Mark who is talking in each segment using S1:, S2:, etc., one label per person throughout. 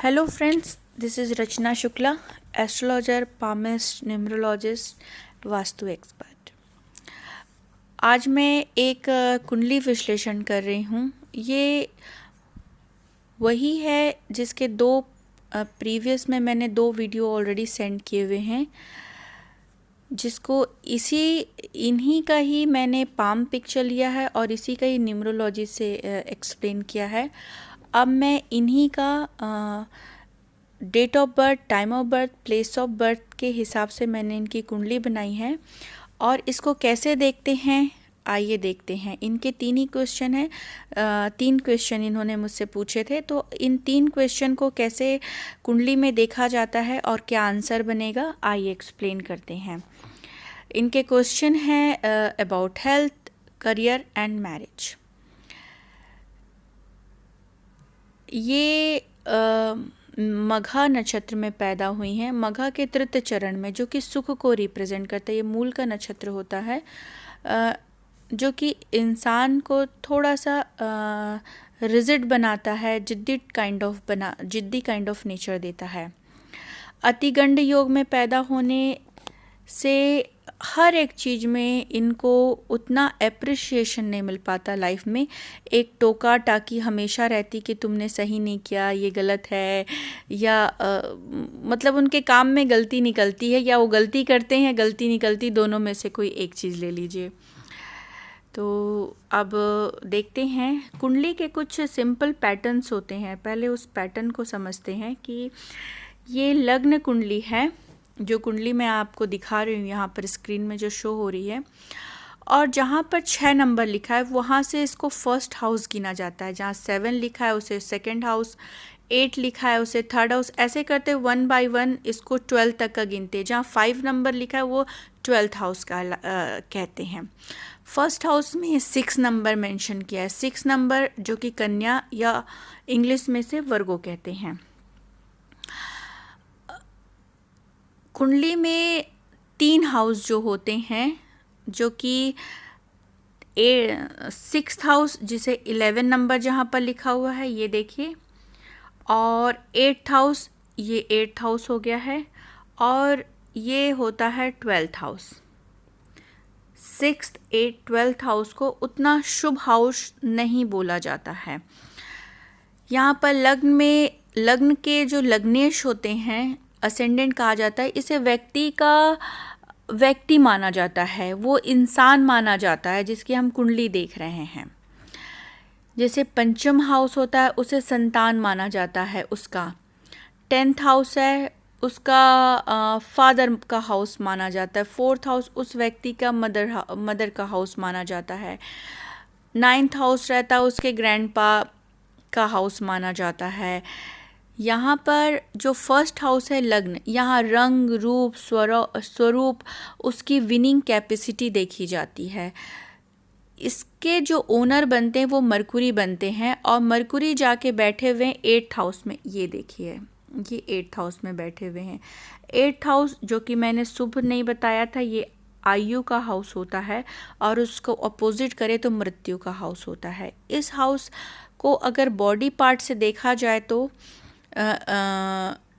S1: Hello friends, this is Rachna Shukla, astrologer, palmist, numerologist, vastu expert. आज मैं एक कुंडली विश्लेषण कर रही हूँ। ये वही है जिसके प्रीवियस में मैंने 2 वीडियो ऑलरेडी सेंड किए हुए हैं, जिसको इन्हीं का ही मैंने पाम पिक्चर लिया है और इसी का ही न्यूमरोलॉजी से एक्सप्लेन किया है। अब मैं इन्हीं का date of birth, time of birth, place of birth के हिसाब से मैंने इनकी कुंडली बनाई है। और इसको कैसे देखते हैं, आइए देखते हैं। इनके 3 ही क्वेश्चन हैं, 3 क्वेश्चन इन्होंने मुझसे पूछे थे। तो इन 3 क्वेश्चन को कैसे कुंडली में देखा जाता है और क्या आंसर बनेगा, आइए एक्सप्लेन करते हैं। इनके क्वेश्चन हैं about health, career and marriage. ये मघा नक्षत्र में पैदा हुई हैं, मघा के तृतीय चरण में, जो कि सुख को रिप्रेजेंट करता है। ये मूल का नक्षत्र होता है, जो कि इंसान को थोड़ा सा रिजिड बनाता है, जिद्दी काइंड ऑफ नेचर देता है। अतिगंड योग में पैदा होने से हर एक चीज़ में इनको उतना एप्रिशिएशन नहीं मिल पाता लाइफ में। एक टोका टाकी हमेशा रहती कि तुमने सही नहीं किया, ये गलत है, या मतलब उनके काम में गलती निकलती है, या वो गलती करते हैं, गलती निकलती, दोनों में से कोई एक चीज़ ले लीजिए। तो अब देखते हैं, कुंडली के कुछ सिंपल पैटर्न्स होते हैं। पहले उस पैटर्न को समझते हैं कि ये लग्न कुंडली है, जो कुंडली मैं आपको दिखा रही हूँ यहाँ पर स्क्रीन में जो शो हो रही है। और जहाँ पर 6 नंबर लिखा है वहाँ से इसको फर्स्ट हाउस गिना जाता है। जहाँ 7 लिखा है उसे सेकंड हाउस, 8 लिखा है उसे थर्ड हाउस, ऐसे करते 1 बाय 1 इसको 12 तक का गिनते हैं। जहाँ 5 नंबर लिखा है वो 12th हाउस का कहते हैं। फर्स्ट हाउस में 6 नंबर मेंशन किया है। 6 नंबर जो कि कन्या या इंग्लिश में से वर्गो कहते हैं। कुंडली में 3 हाउस जो होते हैं, जो कि 6th हाउस, जिसे 11 नंबर जहाँ पर लिखा हुआ है ये देखिए, और 8th हाउस, ये 8th हाउस हो गया है, और ये होता है 12th house. 6th, 8th, 12th house को उतना शुभ हाउस नहीं बोला जाता है। यहाँ पर लग्न के जो लग्नेश होते हैं, असेंडेंट कहा जाता है। इसे व्यक्ति माना जाता है, वो इंसान माना जाता है जिसकी हम कुंडली देख रहे हैं। जैसे पंचम हाउस होता है, उसे संतान माना जाता है उसका। 10th हाउस है, उसका फादर का हाउस माना जाता है। 4th हाउस उस व्यक्ति का मदर का हाउस माना जाता है। 9th हाउस रहता है उसके ग्रैंडपा का हाउस माना जाता है। यहाँ पर जो फर्स्ट हाउस है लग्न, यहाँ रंग रूप स्वरूप उसकी विनिंग कैपेसिटी देखी जाती है। इसके जो ओनर बनते हैं वो मरकुरी बनते हैं, और मरकुरी जाके बैठे हुए हैं 8th हाउस में। ये देखिए, ये 8th हाउस में बैठे हुए हैं। 8th हाउस जो कि मैंने शुभ नहीं बताया था, ये आयु का हाउस होता है, और उसको अपोजिट करे तो मृत्यु का हाउस होता है। इस हाउस को अगर बॉडी पार्ट से देखा जाए तो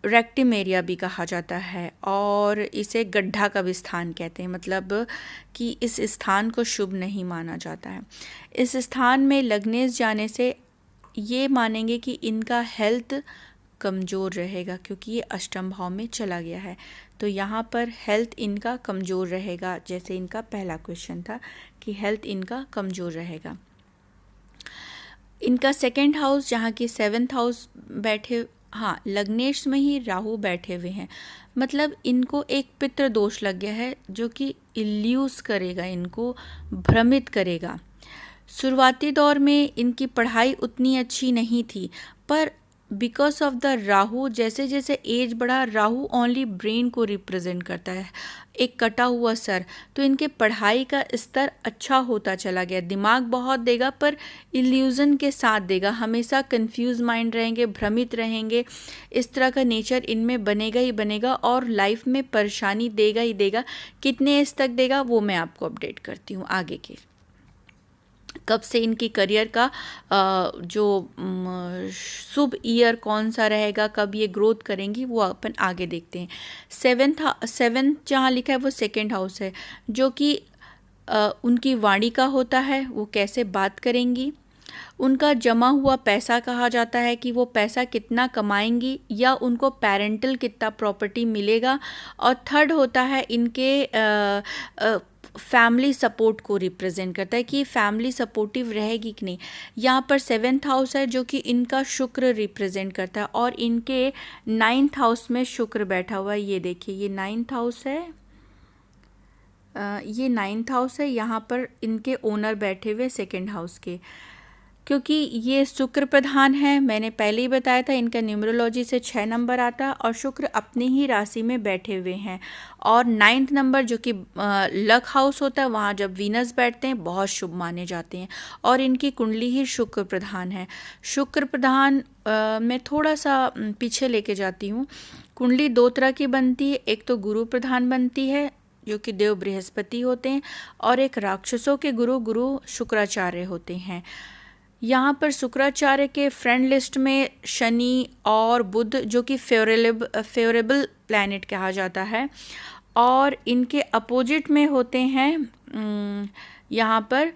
S1: रेक्टिम एरिया भी कहा जाता है, और इसे गड्ढा का भी स्थान कहते हैं, मतलब कि इस स्थान को शुभ नहीं माना जाता है। इस स्थान में लग्नेश जाने से ये मानेंगे कि इनका हेल्थ कमज़ोर रहेगा, क्योंकि ये अष्टम भाव में चला गया है। तो यहाँ पर हेल्थ इनका कमज़ोर रहेगा, जैसे इनका पहला क्वेश्चन था कि हेल्थ इनका कमज़ोर रहेगा। इनका 2nd हाउस, जहाँ की 7th हाउस बैठे, हाँ, लग्नेश में ही राहु बैठे हुए हैं, मतलब इनको एक पितृ दोष लग गया है, जो कि इल्यूज करेगा, इनको भ्रमित करेगा। शुरुआती दौर में इनकी पढ़ाई उतनी अच्छी नहीं थी, पर बिकॉज ऑफ द राहु, जैसे जैसे एज बढ़ा, राहु ओनली ब्रेन को रिप्रेजेंट करता है, एक कटा हुआ सर, तो इनके पढ़ाई का स्तर अच्छा होता चला गया। दिमाग बहुत देगा पर इल्यूजन के साथ देगा, हमेशा कंफ्यूज माइंड रहेंगे, भ्रमित रहेंगे। इस तरह का नेचर इनमें बनेगा ही बनेगा, और लाइफ में परेशानी देगा ही देगा। कितने एज तक देगा वो मैं आपको अपडेट करती हूँ आगे के। कब से इनकी करियर का जो शुभ ईयर कौन सा रहेगा, कब ये ग्रोथ करेंगी, वो अपन आगे देखते हैं। सेवेंथ जहाँ लिखा है वो सेकंड हाउस है, जो कि उनकी वाणी का होता है, वो कैसे बात करेंगी। उनका जमा हुआ पैसा कहा जाता है कि वो पैसा कितना कमाएंगी या उनको पेरेंटल कितना प्रॉपर्टी मिलेगा। और थर्ड होता है इनके फैमिली सपोर्ट को रिप्रेजेंट करता है कि फैमिली सपोर्टिव रहेगी कि नहीं। यहाँ पर सेवेंथ हाउस है जो कि इनका शुक्र रिप्रेजेंट करता है, और इनके नाइन्थ हाउस में शुक्र बैठा हुआ है। ये देखिए, ये नाइन्थ हाउस है, ये नाइन्थ हाउस है। यहाँ पर इनके ओनर बैठे हुए सेकेंड हाउस के, क्योंकि ये शुक्र प्रधान है। मैंने पहले ही बताया था इनका न्यूमरोलॉजी से 6 नंबर आता है, और शुक्र अपनी ही राशि में बैठे हुए हैं। और 9th नंबर जो कि लक हाउस होता है, वहाँ जब वीनस बैठते हैं बहुत शुभ माने जाते हैं, और इनकी कुंडली ही शुक्र प्रधान है। शुक्र प्रधान मैं थोड़ा सा पीछे लेके जाती हूँ। कुंडली दो तरह की बनती है, एक तो गुरु प्रधान बनती है जो कि देव बृहस्पति होते हैं, और एक राक्षसों के गुरु शुक्राचार्य होते हैं। यहाँ पर शुक्राचार्य के फ्रेंड लिस्ट में शनि और बुध जो कि फेवरेबल प्लैनेट कहा जाता है, और इनके अपोजिट में होते हैं यहाँ पर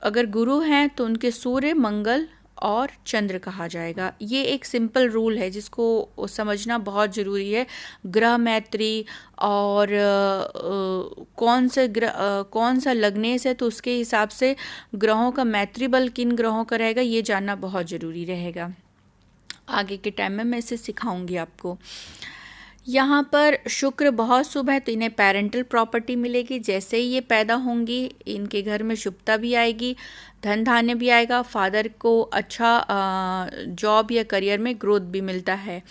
S1: अगर गुरु हैं तो उनके सूर्य, मंगल और चंद्र कहा जाएगा। ये एक सिंपल रूल है जिसको समझना बहुत ज़रूरी है। ग्रह मैत्री और कौन सा लगने से, तो उसके हिसाब से ग्रहों का मैत्री बल किन ग्रहों का रहेगा ये जानना बहुत ज़रूरी रहेगा। आगे के टाइम में मैं इसे सिखाऊंगी आपको। यहाँ पर शुक्र बहुत शुभ है, तो इन्हें पेरेंटल प्रॉपर्टी मिलेगी। जैसे ही ये पैदा होंगी इनके घर में शुभता भी आएगी, धन धान्य भी आएगा, फादर को अच्छा जॉब या करियर में ग्रोथ भी मिलता है।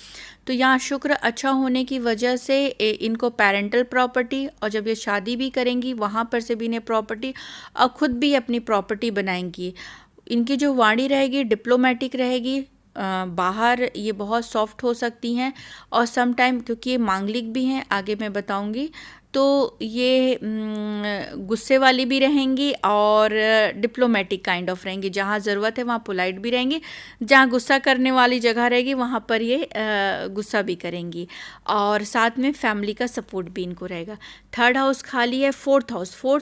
S1: तो यहाँ शुक्र अच्छा होने की वजह से इनको पेरेंटल प्रॉपर्टी, और जब ये शादी भी करेंगी वहाँ पर से भी इन्हें प्रॉपर्टी, और खुद भी अपनी प्रॉपर्टी बनाएंगी। इनकी जो वाणी रहेगी डिप्लोमेटिक रहेगी, बाहर ये बहुत सॉफ्ट हो सकती हैं, और सम टाइम क्योंकि ये मांगलिक भी हैं, आगे मैं बताऊंगी, तो ये गुस्से वाली भी रहेंगी और डिप्लोमेटिक काइंड ऑफ रहेंगी। जहाँ ज़रूरत है वहाँ पोलाइट भी रहेंगी, जहाँ गुस्सा करने वाली जगह रहेगी वहाँ पर ये गुस्सा भी करेंगी, और साथ में फैमिली का सपोर्ट भी इनको रहेगा। थर्ड हाउस खाली है। फोर्थ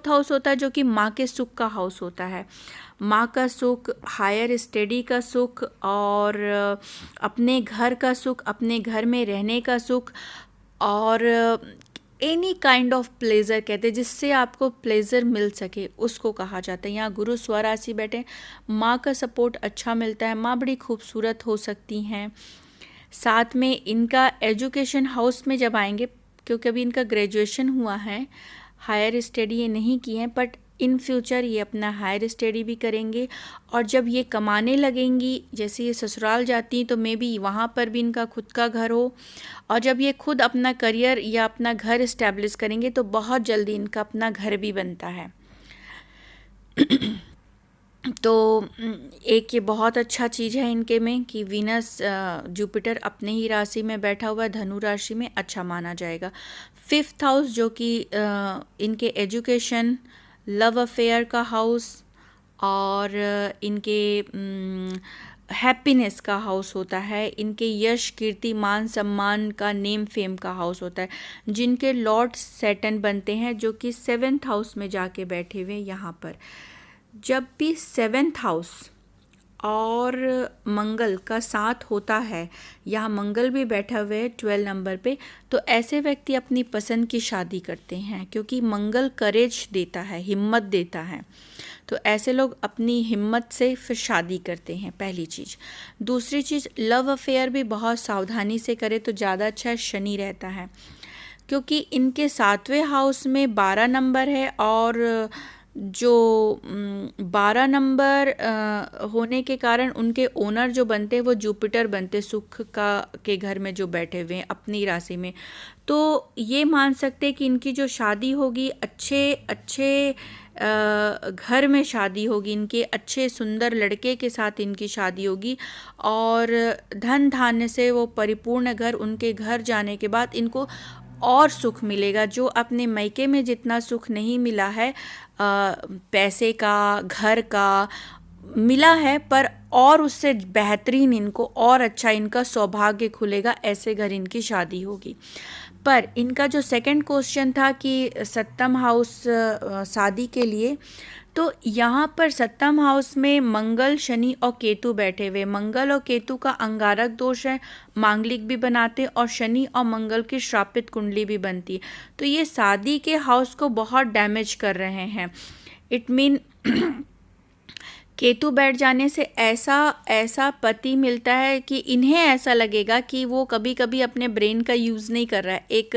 S1: हाउस होता है जो कि माँ के सुख का हाउस होता है। माँ का सुख, हायर स्टडी का सुख, और अपने घर का सुख, अपने घर में रहने का सुख, और एनी काइंड ऑफ प्लेजर कहते हैं, जिससे आपको प्लेजर मिल सके उसको कहा जाता है। यहाँ गुरु स्वराशि बैठे, माँ का सपोर्ट अच्छा मिलता है, माँ बड़ी खूबसूरत हो सकती हैं। साथ में इनका एजुकेशन हाउस में जब आएंगे, क्योंकि अभी इनका ग्रेजुएशन हुआ है, हायर स्टडी ये नहीं की है, बट इन फ्यूचर ये अपना हायर स्टडी भी करेंगे। और जब ये कमाने लगेंगी, जैसे ये ससुराल जाती हैं, तो मे बी वहाँ पर भी इनका खुद का घर हो, और जब ये खुद अपना करियर या अपना घर इस्टेब्लिश करेंगे तो बहुत जल्दी इनका अपना घर भी बनता है। तो एक ये बहुत अच्छा चीज़ है इनके में कि वीनस जुपिटर अपने ही राशि में बैठा हुआ है, धनु राशि में, अच्छा माना जाएगा। फिफ्थ हाउस जो कि इनके एजुकेशन, लव अफेयर का हाउस, और इनके हैप्पीनेस का हाउस होता है। इनके यश, कीर्ति, मान सम्मान का, नेम फेम का हाउस होता है, जिनके लॉर्ड सैटर्न बनते हैं जो कि 7th हाउस में जाके बैठे हुए। यहाँ पर जब भी 7th हाउस और मंगल का साथ होता है, यहाँ मंगल भी बैठा हुआ है 12 नंबर पे, तो ऐसे व्यक्ति अपनी पसंद की शादी करते हैं, क्योंकि मंगल करेज देता है, हिम्मत देता है। तो ऐसे लोग अपनी हिम्मत से फिर शादी करते हैं, पहली चीज़। दूसरी चीज़, लव अफेयर भी बहुत सावधानी से करे तो ज़्यादा अच्छा शनि रहता है, क्योंकि इनके 7वें हाउस में 12 नंबर है, और जो 12 नंबर होने के कारण उनके ओनर जो बनते हैं वो जुपिटर बनते, सुख का के घर में जो बैठे हुए हैं अपनी राशि में। तो ये मान सकते हैं कि इनकी जो शादी होगी अच्छे घर में शादी होगी, इनके अच्छे सुंदर लड़के के साथ इनकी शादी होगी, और धन धान्य से वो परिपूर्ण घर, उनके घर जाने के बाद इनको और सुख मिलेगा, जो अपने मायके में जितना सुख नहीं मिला है, पैसे का, घर का मिला है, पर और उससे बेहतरीन इनको और अच्छा इनका सौभाग्य खुलेगा, ऐसे घर इनकी शादी होगी। पर इनका जो सेकंड क्वेश्चन था कि सप्तम हाउस शादी के लिए, तो यहाँ पर सप्तम हाउस में मंगल, शनि और केतु बैठे हुए। मंगल और केतु का अंगारक दोष है, मांगलिक भी बनाते, और शनि और मंगल की श्रापित कुंडली भी बनती है। तो ये शादी के हाउस को बहुत डैमेज कर रहे हैं। इट मीन केतु बैठ जाने से ऐसा पति मिलता है कि इन्हें ऐसा लगेगा कि वो कभी कभी अपने ब्रेन का यूज़ नहीं कर रहा है, एक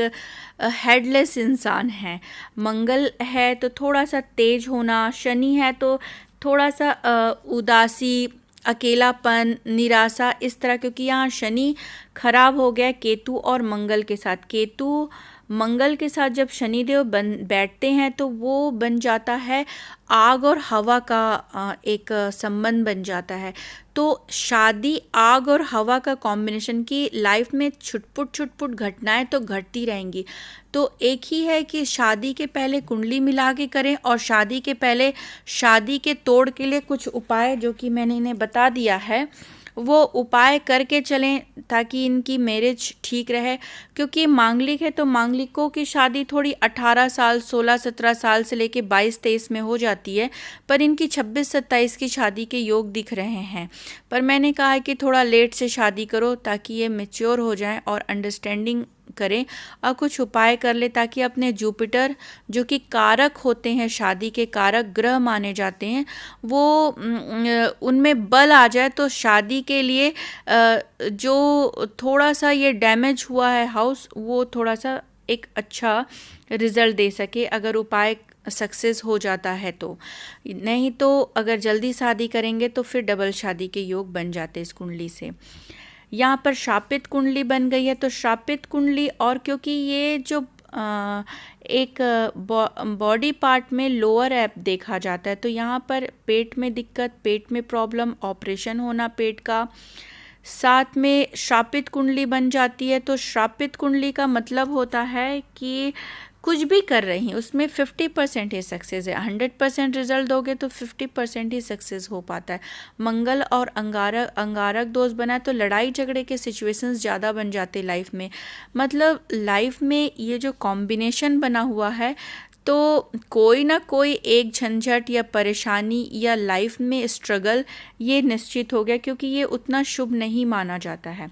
S1: हेडलेस इंसान है। मंगल है तो थोड़ा सा तेज होना, शनि है तो थोड़ा सा उदासी, अकेलापन, निराशा, इस तरह, क्योंकि यहाँ शनि खराब हो गया केतु और मंगल के साथ। केतु मंगल के साथ जब शनिदेव बैठते हैं तो वो बन जाता है आग और हवा का एक संबंध बन जाता है। तो शादी आग और हवा का कॉम्बिनेशन की लाइफ में छुटपुट घटनाएं तो घटती रहेंगी। तो एक ही है कि शादी के पहले कुंडली मिला के करें, और शादी के पहले शादी के तोड़ के लिए कुछ उपाय जो कि मैंने इन्हें बता दिया है, वो उपाय करके चलें ताकि इनकी मैरिज ठीक रहे। क्योंकि मांगलिक है तो मांगलिकों की शादी थोड़ी 18 साल, 16-17 साल से लेके 22-23 में हो जाती है, पर इनकी 26-27 की शादी के योग दिख रहे हैं। पर मैंने कहा है कि थोड़ा लेट से शादी करो ताकि ये मैच्योर हो जाएं और अंडरस्टैंडिंग करें और कुछ उपाय कर ले, ताकि अपने जुपिटर जो कि कारक होते हैं, शादी के कारक ग्रह माने जाते हैं, वो उनमें बल आ जाए, तो शादी के लिए जो थोड़ा सा ये डैमेज हुआ है हाउस, वो थोड़ा सा एक अच्छा रिजल्ट दे सके, अगर उपाय सक्सेस हो जाता है तो। नहीं तो अगर जल्दी शादी करेंगे तो फिर डबल शादी के योग बन जाते इस कुंडली से। यहाँ पर शापित कुंडली बन गई है, तो शापित कुंडली, और क्योंकि ये जो एक बॉडी पार्ट में लोअर एप देखा जाता है, तो यहाँ पर पेट में दिक्कत, पेट में प्रॉब्लम, ऑपरेशन होना पेट का, साथ में श्रापित कुंडली बन जाती है। तो श्रापित कुंडली का मतलब होता है कि कुछ भी कर रही हैं उसमें 50% ही सक्सेस है। 100% रिजल्ट दोगे तो 50% ही सक्सेस हो पाता है। मंगल और अंगारक दोष बना तो लड़ाई झगड़े के सिचुएशंस ज़्यादा बन जाते लाइफ में। मतलब लाइफ में ये जो कॉम्बिनेशन बना हुआ है, तो कोई ना कोई एक झंझट या परेशानी या लाइफ में स्ट्रगल ये निश्चित हो गया, क्योंकि ये उतना शुभ नहीं माना जाता है।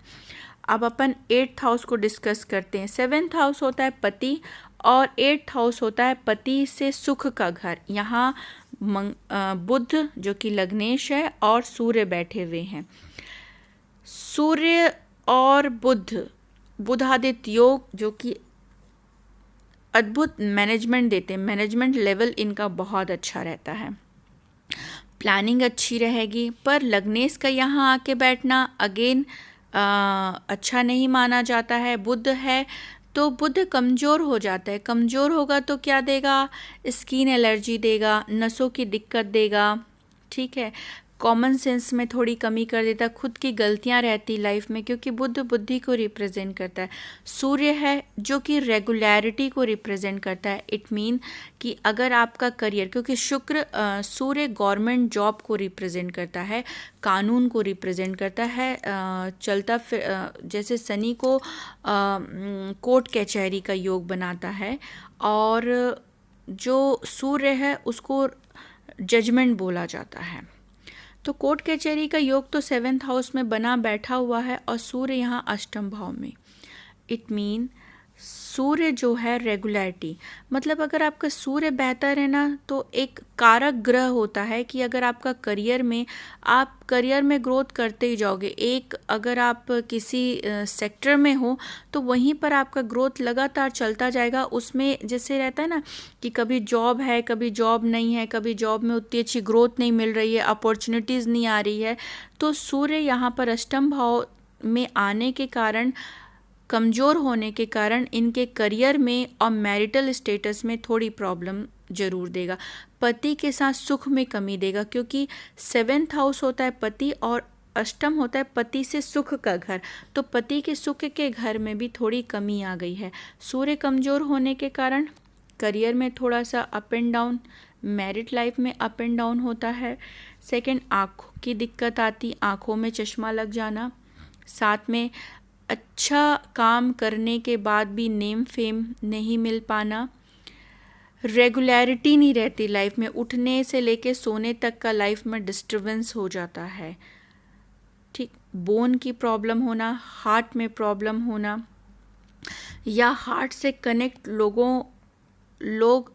S1: अब अपन 8th हाउस को डिस्कस करते हैं। 7th हाउस होता है पति और 8th हाउस होता है पति से सुख का घर। यहाँ बुध जो कि लग्नेश है और सूर्य बैठे हुए हैं। सूर्य और बुधादित्य योग जो कि अद्भुत मैनेजमेंट देते हैं, मैनेजमेंट लेवल इनका बहुत अच्छा रहता है, प्लानिंग अच्छी रहेगी। पर लग्नेश का यहाँ आके बैठना अगेन अच्छा नहीं माना जाता है। बुध है तो बुध कमज़ोर हो जाता है, कमज़ोर होगा तो क्या देगा, स्किन एलर्जी देगा, नसों की दिक्कत देगा, ठीक है। कॉमन सेंस में थोड़ी कमी कर देता, खुद की गलतियां रहती लाइफ में, क्योंकि बुध बुद्धि को रिप्रेजेंट करता है। सूर्य है जो कि रेगुलरिटी को रिप्रेजेंट करता है। इट मीन कि अगर आपका करियर, क्योंकि शुक्र सूर्य गवर्नमेंट जॉब को रिप्रेजेंट करता है, कानून को रिप्रेजेंट करता है, चलता फिर जैसे शनि को कोर्ट कचहरी का योग बनाता है, और जो सूर्य है उसको जजमेंट बोला जाता है। तो कोर्ट कचहरी का योग तो 7th हाउस में बना बैठा हुआ है, और सूर्य यहाँ अष्टम भाव में। इट मीन सूर्य जो है रेगुलरिटी, मतलब अगर आपका सूर्य बेहतर है ना, तो एक कारक ग्रह होता है कि अगर आपका करियर में ग्रोथ करते ही जाओगे। एक अगर आप किसी सेक्टर में हो तो वहीं पर आपका ग्रोथ लगातार चलता जाएगा। उसमें जैसे रहता है ना कि कभी जॉब है, कभी जॉब नहीं है, कभी जॉब में उतनी अच्छी ग्रोथ नहीं मिल रही है, अपॉर्चुनिटीज़ नहीं आ रही है, तो सूर्य यहाँ पर अष्टम भाव में आने के कारण, कमज़ोर होने के कारण इनके करियर में और मैरिटल स्टेटस में थोड़ी प्रॉब्लम जरूर देगा। पति के साथ सुख में कमी देगा, क्योंकि 7th हाउस होता है पति और अष्टम होता है पति से सुख का घर, तो पति के सुख के घर में भी थोड़ी कमी आ गई है। सूर्य कमज़ोर होने के कारण करियर में थोड़ा सा up and down, married life में अप एंड डाउन होता है। सेकंड, आँखों की दिक्कत आती, आँखों में चश्मा लग जाना। साथ में अच्छा काम करने के बाद भी नेम फेम नहीं मिल पाना। रेगुलरिटी नहीं रहती लाइफ में, उठने से लेके सोने तक का लाइफ में डिस्टरबेंस हो जाता है। ठीक, बोन की प्रॉब्लम होना, हार्ट में प्रॉब्लम होना, या हार्ट से कनेक्ट लोग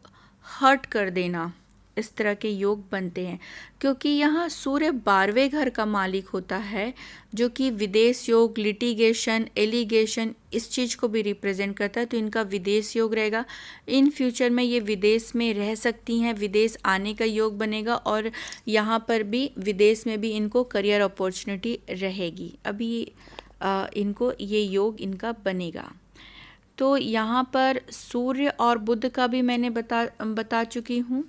S1: हर्ट कर देना, इस तरह के योग बनते हैं। क्योंकि यहाँ सूर्य 12वें घर का मालिक होता है, जो कि विदेश योग, लिटिगेशन, एलिगेशन, इस चीज़ को भी रिप्रेजेंट करता है। तो इनका विदेश योग रहेगा। इन फ्यूचर में ये विदेश में रह सकती हैं, विदेश आने का योग बनेगा, और यहाँ पर भी विदेश में भी इनको करियर अपॉर्चुनिटी रहेगी। अभी इनको ये योग इनका बनेगा। तो यहाँ पर सूर्य और बुध का भी मैंने बता चुकी हूँ।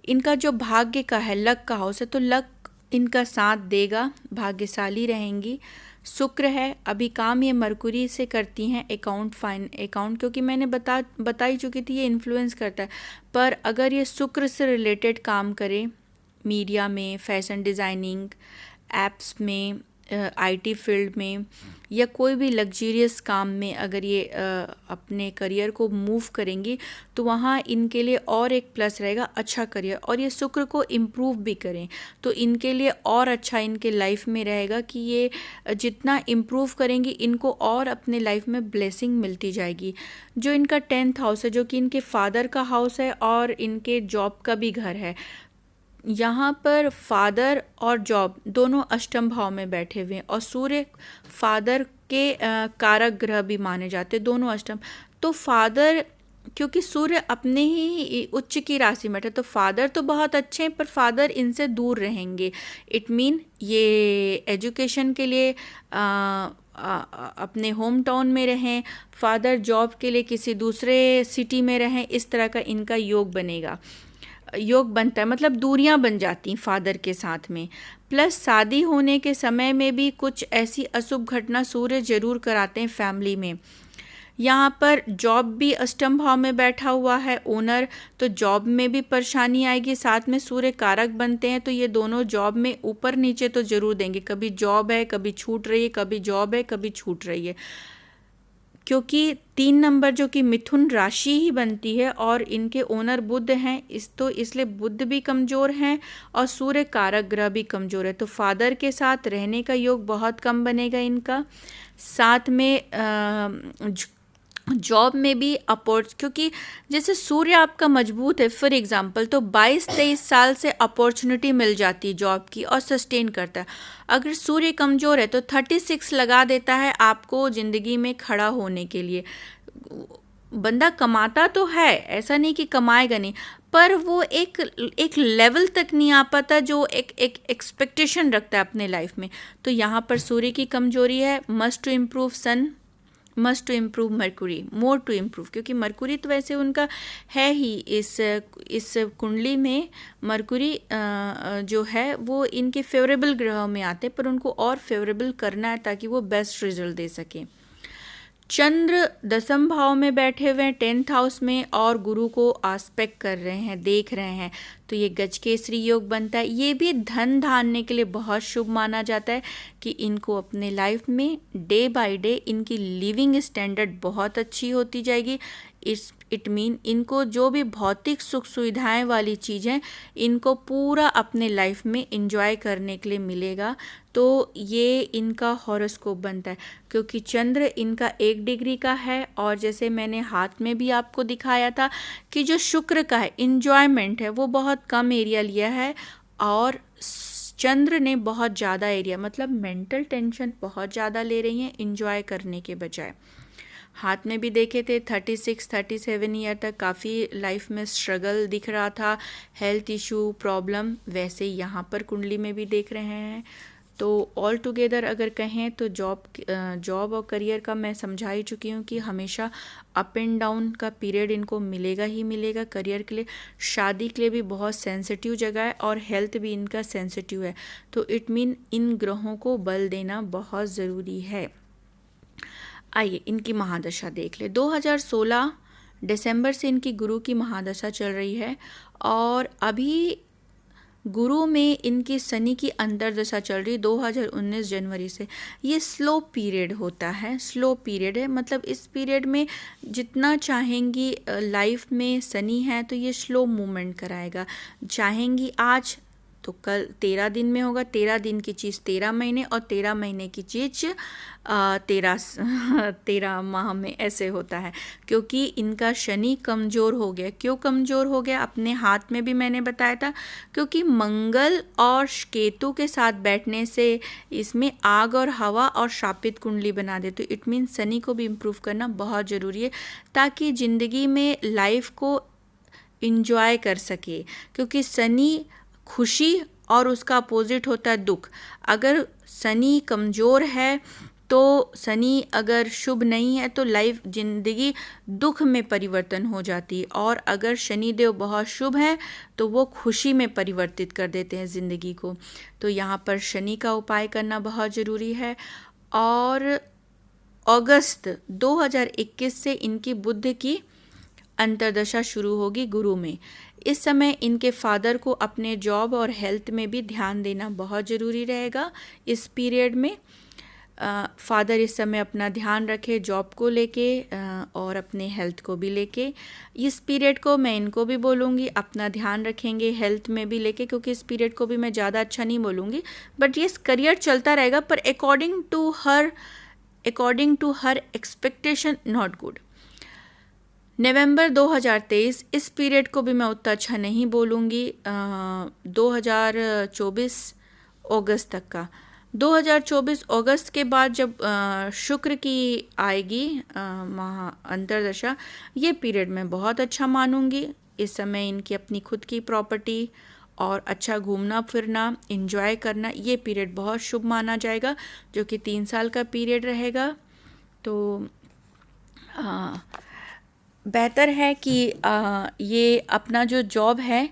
S1: इनका जो भाग्य का है, लक का हाउस है, तो लक इनका साथ देगा, भाग्यशाली रहेंगी। शुक्र है, अभी काम ये मरकुरी से करती हैं, अकाउंट, क्योंकि मैंने बता ही चुकी थी ये इन्फ्लुएंस करता है। पर अगर ये शुक्र से रिलेटेड काम करे, मीडिया में, फैशन डिज़ाइनिंग, एप्स में, आईटी फील्ड में, या कोई भी लग्जरियस काम में अगर ये अपने करियर को मूव करेंगी, तो वहाँ इनके लिए और एक प्लस रहेगा, अच्छा करियर। और ये शुक्र को इम्प्रूव भी करें तो इनके लिए और अच्छा इनके लाइफ में रहेगा कि ये जितना इम्प्रूव करेंगी, इनको और अपने लाइफ में ब्लेसिंग मिलती जाएगी। जो इनका 10th हाउस है, जो कि इनके फादर का हाउस है और इनके जॉब का भी घर है, यहाँ पर फादर और जॉब दोनों अष्टम भाव में बैठे हुए हैं, और सूर्य फादर के कारक ग्रह भी माने जाते हैं, दोनों अष्टम। तो फादर, क्योंकि सूर्य अपने ही उच्च की राशि में बैठे, तो फादर तो बहुत अच्छे हैं, पर फादर इनसे दूर रहेंगे। इट मीन ये एजुकेशन के लिए अपने होम टाउन में रहें, फादर जॉब के लिए किसी दूसरे सिटी में रहें, इस तरह का इनका योग बनता है। मतलब दूरियां बन जाती फादर के साथ में। प्लस शादी होने के समय में भी कुछ ऐसी अशुभ घटना सूर्य जरूर कराते हैं फैमिली में। यहाँ पर जॉब भी अष्टम भाव में बैठा हुआ है ओनर, तो जॉब में भी परेशानी आएगी। साथ में सूर्य कारक बनते हैं, तो ये दोनों जॉब में ऊपर नीचे तो जरूर देंगे। कभी जॉब है, कभी छूट रही है, कभी जॉब है, कभी छूट रही है। क्योंकि 3 नंबर जो कि मिथुन राशि ही बनती है और इनके ओनर बुध हैं, इसलिए बुध भी कमज़ोर हैं और सूर्य कारक ग्रह भी कमज़ोर है। तो फादर के साथ रहने का योग बहुत कम बनेगा इनका। साथ में जॉब में भी क्योंकि जैसे सूर्य आपका मजबूत है, फॉर एग्जांपल, तो 22-23 साल से अपॉर्चुनिटी मिल जाती है जॉब की और सस्टेन करता है। अगर सूर्य कमज़ोर है तो 36 लगा देता है आपको ज़िंदगी में खड़ा होने के लिए। बंदा कमाता तो है, ऐसा नहीं कि कमाएगा नहीं, पर वो एक लेवल तक नहीं आ पाता जो एक एक्सपेक्टेशन रखता है अपने लाइफ में। तो यहाँ पर सूर्य की कमजोरी है। Must to improve sun, must to improve mercury, more to improve, क्योंकि मरकुरी तो वैसे उनका है ही इस कुंडली में। मरकुरी जो है वो इनके फेवरेबल ग्रहों में आते हैं, पर उनको और फेवरेबल करना है ताकि वो बेस्ट रिजल्ट दे सकें। चंद्र 10th भाव में बैठे हुए हैं 10th हाउस में, और गुरु को आस्पेक्ट कर रहे हैं, देख रहे हैं, तो ये गजकेसरी योग बनता है। ये भी धन धान्य के लिए बहुत शुभ माना जाता है कि इनको अपने लाइफ में डे बाय डे इनकी लिविंग स्टैंडर्ड बहुत अच्छी होती जाएगी। इट मीन इनको जो भी भौतिक सुख सुविधाएं वाली चीज़ें, इनको पूरा अपने लाइफ में एंजॉय करने के लिए मिलेगा। तो ये इनका हॉरोस्कोप बनता है, क्योंकि चंद्र इनका 1 डिग्री का है, और जैसे मैंने हाथ में भी आपको दिखाया था कि जो शुक्र का है इंजॉयमेंट है, वो बहुत कम एरिया लिया है, और चंद्र ने बहुत ज़्यादा एरिया, मतलब मेंटल टेंशन बहुत ज़्यादा ले रही हैं इंजॉय करने के बजाय। हाथ में भी देखे थे 36-37 ईयर तक काफ़ी लाइफ में स्ट्रगल दिख रहा था, हेल्थ इशू, प्रॉब्लम, वैसे यहाँ पर कुंडली में भी देख रहे हैं। तो ऑल टुगेदर अगर कहें तो जॉब और करियर का मैं समझा ही चुकी हूँ कि हमेशा अप एंड डाउन का पीरियड इनको मिलेगा ही मिलेगा। करियर के लिए, शादी के लिए भी बहुत सेंसिटिव जगह है और हेल्थ भी इनका सेंसिटिव है, तो इट मीन इन ग्रहों को बल देना बहुत ज़रूरी है। आइए इनकी महादशा देख ले। 2016 दिसंबर से इनकी गुरु की महादशा चल रही है और अभी गुरु में इनकी शनि की अंतर्दशा चल रही 2019 जनवरी से। ये स्लो पीरियड होता है, स्लो पीरियड है, मतलब इस पीरियड में जितना चाहेंगी लाइफ में शनि है तो ये स्लो मूवमेंट कराएगा। चाहेंगी आज तो कल 13 दिन में होगा, 13 दिन की चीज़ 13 महीने और 13 महीने की चीज़ 13 माह में ऐसे होता है, क्योंकि इनका शनि कमज़ोर हो गया। क्यों कमज़ोर हो गया? अपने हाथ में भी मैंने बताया था, क्योंकि मंगल और केतु के साथ बैठने से इसमें आग और हवा और शापित कुंडली बना दे। तो इट मीन शनि को भी इम्प्रूव करना बहुत ज़रूरी है ताकि ज़िंदगी में लाइफ को इंजॉय कर सके, क्योंकि शनि खुशी और उसका अपोजिट होता है दुख। अगर शनि कमज़ोर है तो शनि अगर शुभ नहीं है तो लाइफ ज़िंदगी दुख में परिवर्तन हो जाती है, और अगर शनि देव बहुत शुभ है तो वो खुशी में परिवर्तित कर देते हैं ज़िंदगी को। तो यहाँ पर शनि का उपाय करना बहुत ज़रूरी है। और अगस्त 2021 से इनकी बुध की अंतर्दशा शुरू होगी गुरु में। इस समय इनके फादर को अपने जॉब और हेल्थ में भी ध्यान देना बहुत ज़रूरी रहेगा। इस पीरियड में फादर इस समय अपना ध्यान रखे जॉब को लेके और अपने हेल्थ को भी लेके। इस पीरियड को मैं इनको भी बोलूँगी अपना ध्यान रखेंगे हेल्थ में भी लेके, क्योंकि इस पीरियड को भी मैं ज़्यादा अच्छा नहीं बोलूँगी, बट ये करियर चलता रहेगा पर according to her expectation not good. नवंबर 2023 इस पीरियड को भी मैं उतना अच्छा नहीं बोलूँगी। 2024 अगस्त तक का, 2024 अगस्त के बाद जब शुक्र की आएगी महा अंतर्दशा, ये पीरियड मैं बहुत अच्छा मानूंगी। इस समय इनकी अपनी खुद की प्रॉपर्टी और अच्छा घूमना फिरना एंजॉय करना, ये पीरियड बहुत शुभ माना जाएगा, जो कि 3 साल का पीरियड रहेगा। तो बेहतर है कि ये अपना जो जॉब है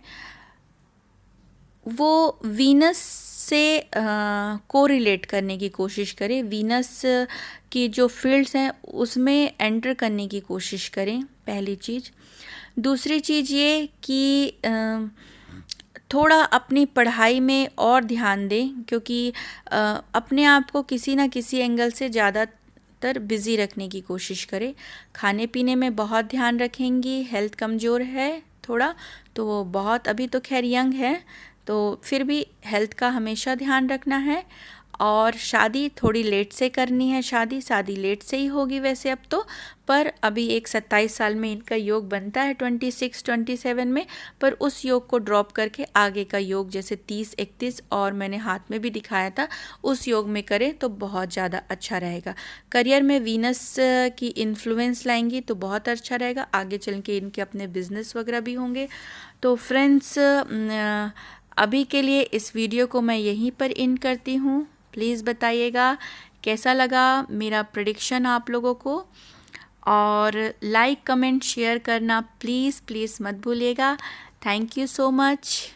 S1: वो वीनस से कोरिलेट करने की कोशिश करें। वीनस की जो फील्ड्स हैं उसमें एंटर करने की कोशिश करें, पहली चीज़। दूसरी चीज़ ये कि थोड़ा अपनी पढ़ाई में और ध्यान दें, क्योंकि अपने आप को किसी ना किसी एंगल से ज़्यादातर बिज़ी रखने की कोशिश करें। खाने पीने में बहुत ध्यान रखेंगी। हेल्थ कमज़ोर है थोड़ा, तो बहुत, अभी तो खैर यंग है, तो फिर भी हेल्थ का हमेशा ध्यान रखना है। और शादी थोड़ी लेट से करनी है, शादी लेट से ही होगी वैसे अब तो, पर अभी एक 27 साल में इनका योग बनता है 26-27 में, पर उस योग को ड्रॉप करके आगे का योग जैसे 30-31 और मैंने हाथ में भी दिखाया था उस योग में करें तो बहुत ज़्यादा अच्छा रहेगा। करियर में वीनस की इन्फ्लुएंस लाएंगी तो बहुत अच्छा रहेगा, आगे चल के इनके अपने बिजनेस वगैरह भी होंगे। तो फ्रेंड्स, अभी के लिए इस वीडियो को मैं यहीं पर एंड करती हूँ। प्लीज़ बताइएगा कैसा लगा मेरा प्रेडिक्शन आप लोगों को, और लाइक कमेंट शेयर करना प्लीज़ मत भूलिएगा। Thank you so much.